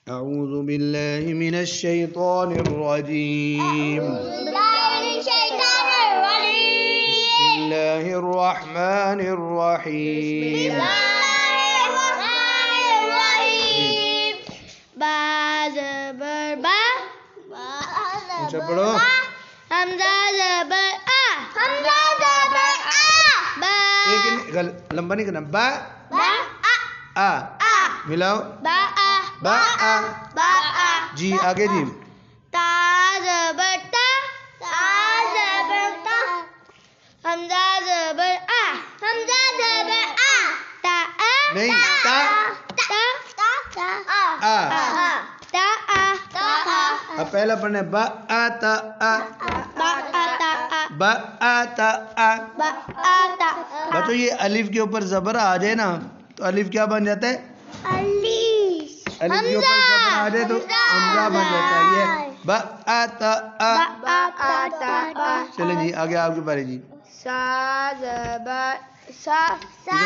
أعوذ بالله من الشيطان الرجيم. بسم الله الرحمن الرحيم. با زبر با اونچا پڑھو. حمزہ زبر آ حمزہ زبر آ با ایک لمبا نہیں کرنا. با با آ ملاؤ. با آ با آ. با آ جی آگے جی. تا زبر تا تا زبر تا حمزہ زبر آ حمزہ زبر آ تا آ نہیں تا تا تا آ. تا آ تا آ اب پہلا پڑھنا ہے با آ تا آ. با آ تا آ با آ تا آ. با آ تا بچوں یہ الف کے اوپر زبر آ جائے نا تو الف کیا بن جاتا ہے؟ الف الف کے اوپر زبر آ جائے تو حمزہ بن جاتا ہے. یہ با آ تا آ. با آ تا آ چلیں جی آگے آپ کی باری جی. سا زبر سا سا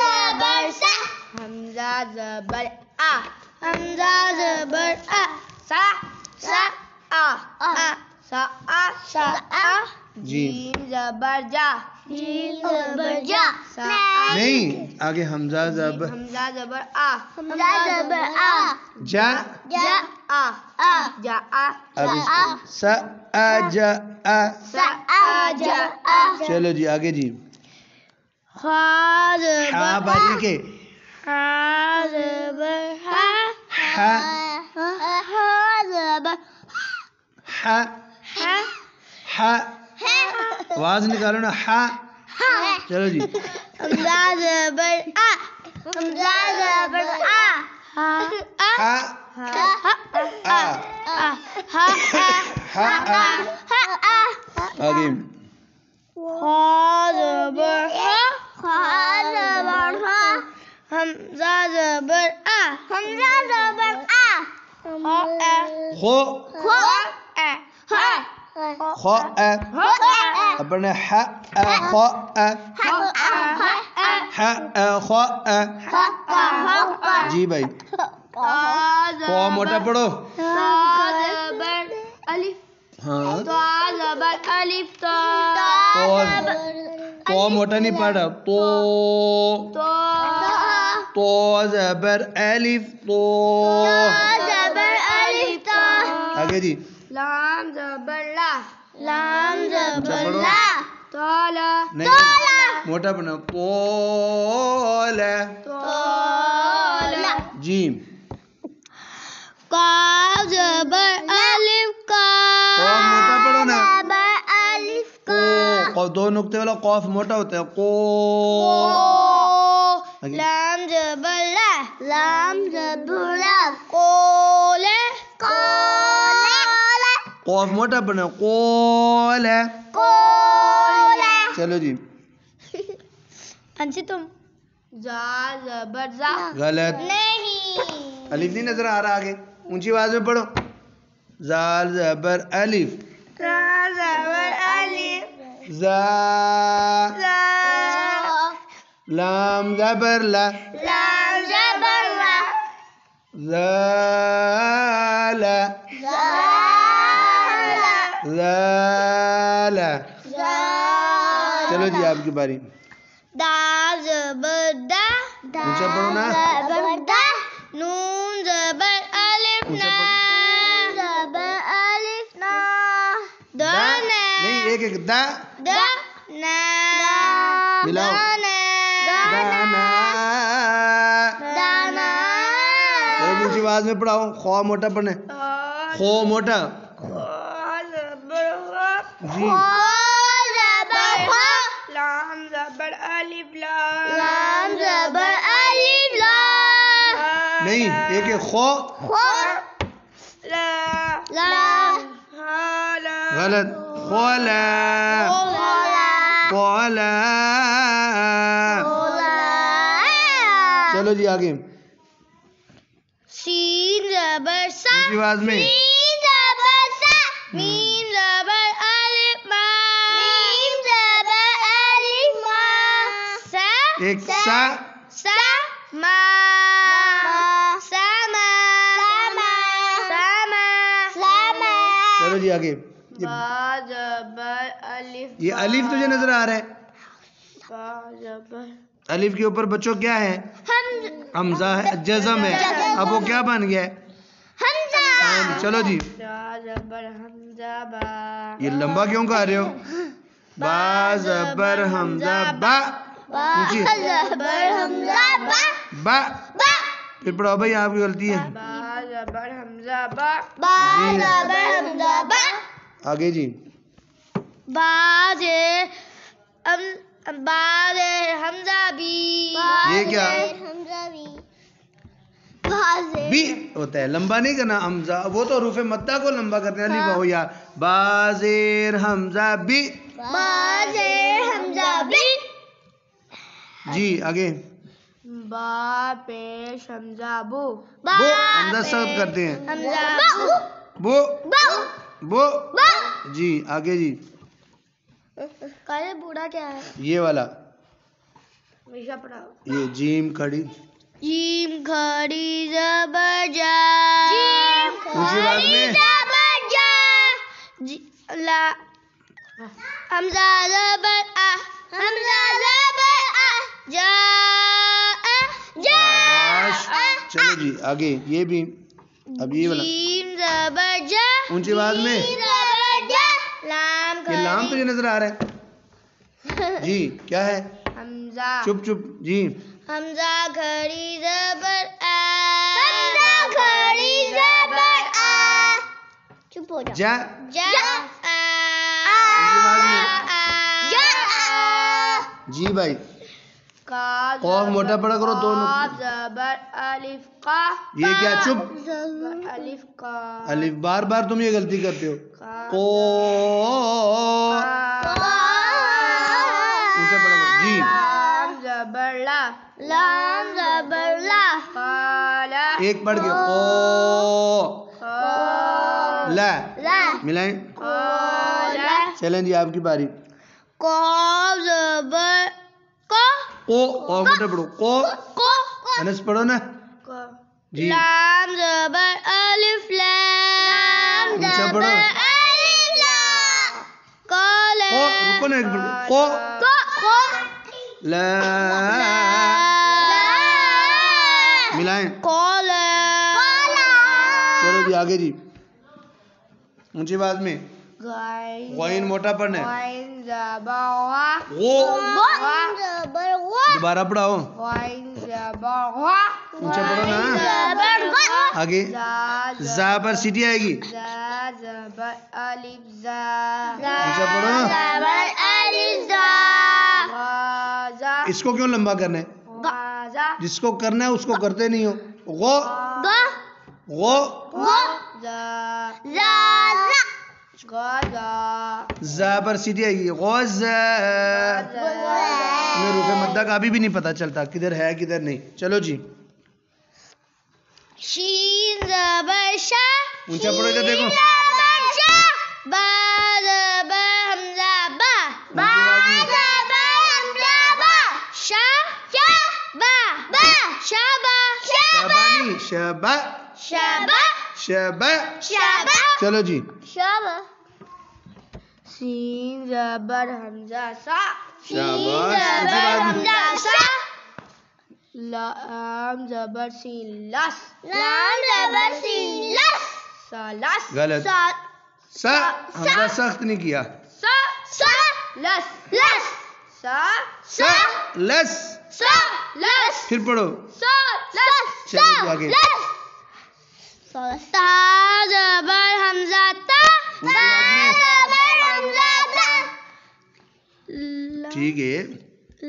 زبر سا حمزہ زبر آ حمزہ زبر آ سا سا آ سا آ سا آ جی. جیم زبر جا جیم زبر جا سا نہیں آگے حمزہ زبر حمزہ زبر آ حمزہ زبر آ جا. جا آ جا آ اب اس کو سا آ جا آ. سا آ جا آ چلو جی آگے جی. خا ہا زبر باری کے ہا زبر ہا ہا ہا زبر ہا ہا ہا. آواز نکالو نا. ہا. چلو جی. حمزہ زبر آ حمزہ زبر آ ہا ہا آ. ہا ہا آ. آگے خا زبر ہا خا زبر ہا حمزہ زبر آ حمزہ زبر آ خو خو ہا خو آ. اپنے ہا آ خو آ. ہا آ خو آ. جی بھائی خو موٹا پڑھو. زبر الف ہاں تو زبر الف تو تو موٹا نہیں پڑھا. تو زبر الف تو. زبر الف تو آگے جی. لام زبر لا لام زبر پڑھو. لا تولا نہیں موٹا پڑھنا. تولا. تولا جیم قاف زبر الف قاف موٹا پڑھو نا. زبر الف قو دو نقطے والا قاف موٹا ہوتا ہے. قو. لام زبر لا لام زبر لا قول قاف موٹا پڑھنا. قولا. قول چلو جی. انسی تم زا زبر زا غلط. نہیں الف نہیں نظر آ رہا. آگے اونچی آواز میں پڑھو. زال زبر الف زا زبر الف زا. زا لام زبر لا لام زبر لا زالا زالا زالا. چلو جی آپ کی باری. دا زبر دا اونچا پڑھو نا. زبر دا نون زبر الف اونچا نا زبر الف نا دا. نہیں ایک ایک دا. دا نا ملاؤ. دانا دانا. دانا چلو جی اونچی آواز میں پڑھاؤ. خواہ موٹا پڑھنا ہے. خو موٹا. جی لام زبر الف لام لام زبر الف لام نہیں ایک ایک خو. لا لا غلط. خولا. خولا. چلو جی آگے. سین زبر سا اونچی آواز میں. سین زبر سا میم زبر الف ما میم زبر الف ما سا ایک سا. سا ما سما چلو جی آگے. با زبر الف. یہ الف تجھے نظر آ رہا ہے؟ با زبر الف کے اوپر بچوں کیا ہے؟ حمزہ ہے، جزم ہے. اب وہ کیا بن گیا ہے؟ حمزہ. چلو جی. با زبر حمزہ با. یہ لمبا کیوں کہہ رہے ہو؟ با زبر حمزہ با. با زبر حمزہ با. با. با. پھر پڑھو بھائی، آپ کی غلطی ہے. با زبر حمزہ با. با زبر حمزہ با. آگے جی. با زیر حمزہ بی. یہ کیا؟ حمزہ بی. بی ہوتا ہے، لمبا نہیں کرنا. حمزہ وہ تو حروف مدہ کو لمبا کرتے ہیں. الف ہو یا با زیر حمزہ بی. با زیر حمزہ بی. جی آگے. با پیش حمزہ بو. بو حمزہ سخت کرتے ہیں. حمزہ بو. بو. جی آگے جی. کالے بوڑھا کیا ہے؟ یہ والا، ہمیشہ پڑھاؤ. یہ جیم کھڑی. جیم کھڑی زبر جا. اونچی آواز میں. زبر جا. لا حمزہ زبر آ. حمزہ زبر آ. جا. شاباش. چلو جی آگے. یہ بھی اب یہ والا جیم زبر جا. اونچی آواز میں. زبر جا. لام یہ لام تجھے نظر آ رہا ہے؟ جی کیا ہے؟ حمزہ. چپ چپ. جی حمزہ کھڑی زبر آ. حمزہ کھڑی زبر آ. چپ ہو جا. جا. جا. اونچی آواز میں. جی بھائی. قاف موٹا پڑا کرو. دونوں. زبر الف کا. یہ کیا؟ چپ. الف کا. الف بار بار تم یہ غلطی کرتے ہو. کو اونچا پڑا کرو. جی. لام زبر لا. لام زبر لا. قالا. ایک پڑھ کے او لا لا. ملائیں. قالا. چلیں جی آپ کی باری. قاف زبر کو. او موٹا پڑھو. کو انس پڑھو نا. جی لام زبر الف لام. اونچا پڑھو. الف لام. قالا. رکو نا ایک منٹ. کو لا ملائیں. قالا. چلو جی آگے جی. اونچی آواز میں. غین موٹا پڑھنا ہے. غین زبر غو. زبر غو. دوبارہ پڑھاؤ. غین زبر غو. اونچا پڑھو نا. زبر غو. آگے. زا پر سیٹی آئے گی. زا زبر الف زا. اونچا پڑھو. زبر الف زا. غازا. اس کو کیوں لمبا کرنا ہے؟ غازا. جس کو کرنا ہے اس کو کرتے نہیں ہو. غو. غو. غو. زا. زا. غازا. زا پر سیٹی آئے گی. غوز. تمہیں حروف مدہ کا ابھی بھی نہیں پتا چلتا کدھر ہے کدھر نہیں. چلو جی. شین زبر شا. اونچا پڑھو. ادھر دیکھو. زبر شا. با زبر حمزہ با. با زبر حمزہ با. شا. شا. با. با. شابا. شابانی. شابا. شابا. شابا. شابا. چلو جی. شابا. سین زبر حمزہ سا. شاباش. زبر حمزہ سا. لام زبر سین لس. لام زبر سین لس. سالس. غلط. سا حمزہ سخت نہیں کیا. سا. سا. لس. لس. سا. سا لس. سا. لس. پھر پڑھو. سا. لس. چلو جی آگے. تا زبر حمزہ تا. تا زبر حمزہ تا. ٹھیک ہے.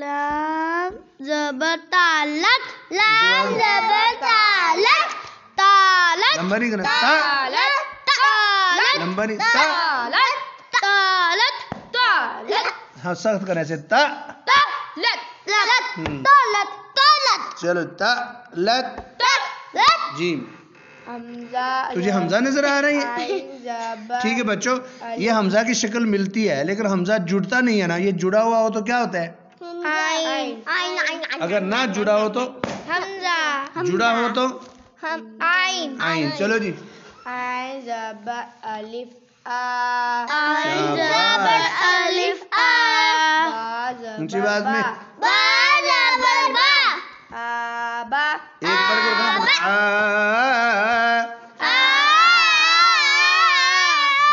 لام زبر تالت. لام زبر تالت. تالت. لمبا نہیں کرنا. تا. تالت. تالت. لمبا نہیں. تا. تالت. تالت. تالت. ہاں سخت کرنے سے. تا. تالت. تالت. تالت. چلو. تا لت. تالت. جی. حمزہ. تجھے حمزہ نظر آ رہا ہے؟ ٹھیک ہے بچوں. یہ حمزہ کی شکل ملتی ہے لیکن حمزہ جڑتا نہیں ہے نا. یہ جڑا ہوا ہو تو کیا ہوتا ہے؟ اگر نہ جڑا ہو تو حمزہ. جڑا ہو تو آئین. آئین. چلو جی. عین زبر الف عین زبر الف اونچی بات میں با زبر با آبا ایک پڑھ کے رکھنا پڑتا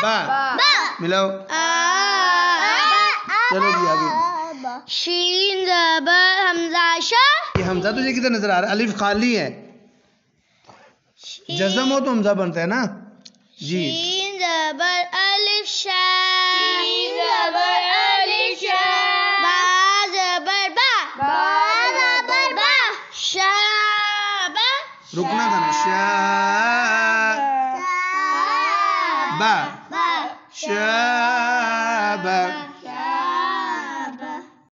با ملاؤ چلو جی آگے شین زبر حمزہ شا یہ حمزہ تجھے کدھر نظر آ رہا ہے الف خالی ہے جزم ہو تو حمزہ بنتا ہے نا جی شین زبر الف شا شین زبر الف شا با زبر با با زبر با شا با رکنا تھا نا شا با شا با